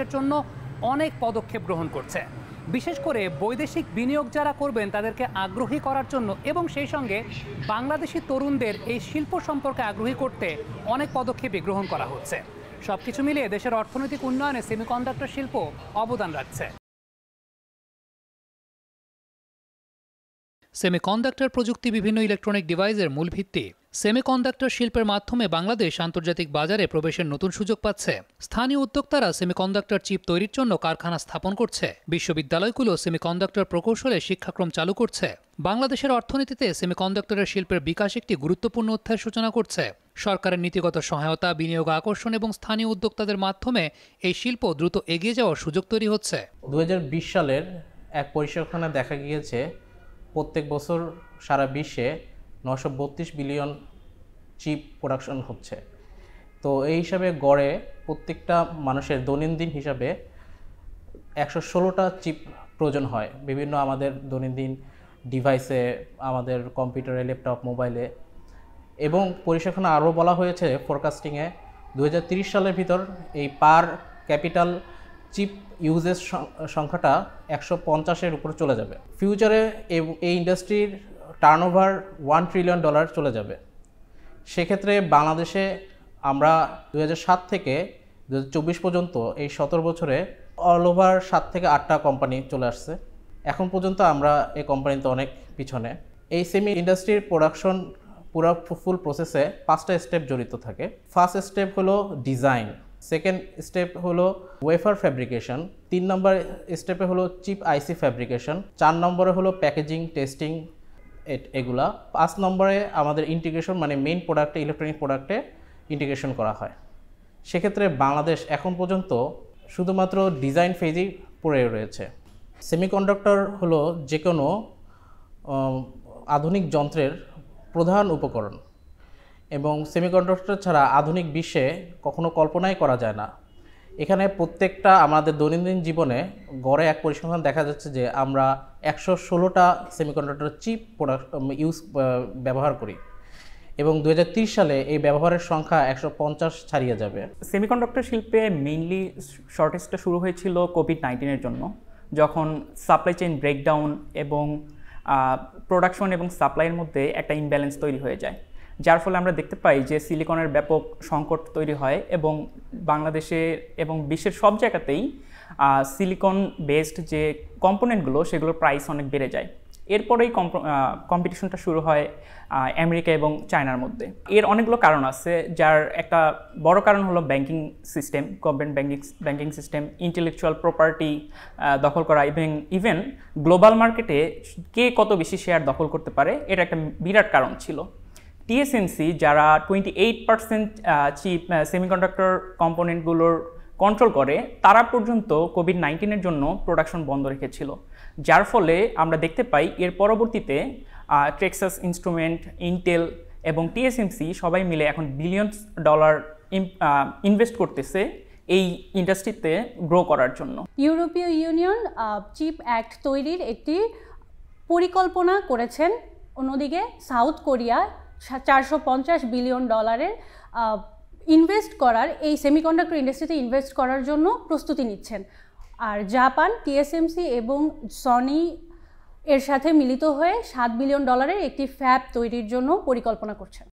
বিকাশের জন্য অনেক পদক্ষেপ গ্রহণ করছে। বিশেষ করে বৈদেশিক বিনিয়োগ যারা করবেন তাদেরকে আগ্রহী করার জন্য এবং সেই সঙ্গে বাংলাদেশি তরুণদের এই শিল্প সম্পর্কে আগ্রহী করতে অনেক পদক্ষেপই গ্রহণ করা হচ্ছে। সবকিছু মিলিয়ে দেশের অর্থনৈতিক উন্নয়নে সেমিকন্ডাক্টর শিল্প অবদান রাখছে। সেমিকন্ডাক্টর প্রযুক্তি বিভিন্ন ইলেকট্রনিক ডিভাইসের মূল ভিত্তি। সেমিকন্ডাক্টর শিল্পের মাধ্যমে বাংলাদেশ আন্তর্জাতিক বাজারে প্রবেশের নতুন সুযোগ পাচ্ছে। স্থানীয় উদ্যোক্তারা সেমিকন্ডাক্টর চিপ তৈরির জন্য কারখানা স্থাপন করছে। বিশ্ববিদ্যালয়গুলো সেমিকন্ডাক্টর প্রকৌশলে শিক্ষাক্রম চালু করছে। বাংলাদেশের অর্থনীতিতে সেমিকন্ডাক্টরের শিল্পের বিকাশ একটি গুরুত্বপূর্ণ অধ্যায়ের সূচনা করছে। সরকারের নীতিগত সহায়তা, বিনিয়োগ আকর্ষণ এবং স্থানীয় উদ্যোক্তাদের মাধ্যমে এই শিল্প দ্রুত এগিয়ে যাওয়ার সুযোগ তৈরি হচ্ছে। 2020 সালের এক পরিসংখ্যানে দেখা গিয়েছে প্রত্যেক বছর সারা বিশ্বে 932 বিলিয়ন চিপ প্রোডাকশন হচ্ছে। তো এই হিসাবে গড়ে প্রত্যেকটা মানুষের দৈনন্দিন হিসাবে 116টা চিপ প্রয়োজন হয় বিভিন্ন আমাদের দৈনন্দিন ডিভাইসে, আমাদের কম্পিউটারে, ল্যাপটপ, মোবাইলে। এবং পরিসংখ্যানে আরও বলা হয়েছে ফোরকাস্টিংয়ে 2030 সালের ভিতর এই পার ক্যাপিটাল চিপ ইউজের সংখ্যাটা 150-এর উপরে চলে যাবে। ফিউচারে এই ইন্ডাস্ট্রির টার্নওভার $1 ট্রিলিয়ন চলে যাবে। সেক্ষেত্রে বাংলাদেশে আমরা 2007 থেকে 2024 পর্যন্ত এই 17 বছরে অল ওভার 7 থেকে 8টা কোম্পানি চলে আসছে। এখন পর্যন্ত আমরা এই কোম্পানিতে অনেক পিছনে। এই সেমি ইন্ডাস্ট্রির প্রোডাকশন পুরো ফুল প্রসেসে 5টা স্টেপ জড়িত থাকে। ফার্স্ট স্টেপ হলো ডিজাইন, সেকেন্ড স্টেপ হলো ওয়েফার ফ্যাব্রিকেশন, 3 নম্বর স্টেপে হলো চিপ আইসি ফ্যাব্রিকেশন, 4 নম্বরে হলো প্যাকেজিং, টেস্টিং এগুলা, 5 নম্বরে আমাদের ইন্টিগ্রেশন মানে মেইন প্রোডাক্টে, ইলেকট্রনিক প্রোডাক্টে ইন্টিগ্রেশন করা হয়। সেক্ষেত্রে বাংলাদেশ এখন পর্যন্ত শুধুমাত্র ডিজাইন ফেজেই পড়ে রয়েছে। সেমিকন্ডাক্টর হলো যে কোনো আধুনিক যন্ত্রের প্রধান উপকরণ এবং সেমিকন্ডাক্টর ছাড়া আধুনিক বিশ্বে কখনো কল্পনাই করা যায় না। এখানে প্রত্যেকটা আমাদের দৈনন্দিন জীবনে গড়ে এক পরিসংখ্যান দেখা যাচ্ছে যে আমরা 116টা সেমিকন্ডাক্টর চিপ ব্যবহার করি এবং 2030 সালে এই ব্যবহারের সংখ্যা 150 ছাড়িয়ে যাবে। সেমিকন্ডাক্টর শিল্পে মেইনলি শর্টেজটা শুরু হয়েছিল কোভিড-19-এর জন্য, যখন সাপ্লাই চেইন ব্রেকডাউন এবং প্রোডাকশন এবং সাপ্লাইয়ের মধ্যে একটা ইমব্যালেন্স তৈরি হয়ে যায়, যার ফলে আমরা দেখতে পাই যে সিলিকনের ব্যাপক সংকট তৈরি হয় এবং বাংলাদেশে এবং বিশ্বের সব জায়গাতেই সিলিকন বেসড যে কম্পোনেন্টগুলো সেগুলোর প্রাইস অনেক বেড়ে যায়। এরপরেই কম্পিটিশনটা শুরু হয় আমেরিকা এবং চায়নার মধ্যে। এর অনেকগুলো কারণ আছে, যার একটা বড় কারণ হলো banking system, government banking system, intellectual property দখল করা এবং ইভেন গ্লোবাল মার্কেটে কে কত বেশি শেয়ার দখল করতে পারে, এটা একটা বিরাট কারণ ছিল। টিএসএমসি যারা 28% চিপ সেমিকন্ডাক্টর কম্পোনেন্টগুলোর কন্ট্রোল করে, তারা পর্যন্ত কোভিড-19-এর জন্য প্রোডাকশন বন্ধ রেখেছিল, যার ফলে আমরা দেখতে পাই এর পরবর্তীতে টেক্সাস ইনস্ট্রুমেন্ট, ইন্টেল এবং টিএসএমসি সবাই মিলে এখন $বিলিয়নস ইনভেস্ট করতেছে এই ইন্ডাস্ট্রিতে গ্রো করার জন্য। ইউরোপীয় ইউনিয়ন চিপ অ্যাক্ট তৈরির একটি পরিকল্পনা করেছেন। অন্যদিকে সাউথ কোরিয়া $450 বিলিয়ন ইনভেস্ট করার, এই সেমিকন্ডাক্টর ইন্ডাস্ট্রিতে ইনভেস্ট করার জন্য প্রস্তুতি নিচ্ছেন। আর জাপান টিএসএমসি এবং সনি এর সাথে মিলিত হয়ে $7 বিলিয়ন একটি ফ্যাব তৈরির জন্য পরিকল্পনা করছেন।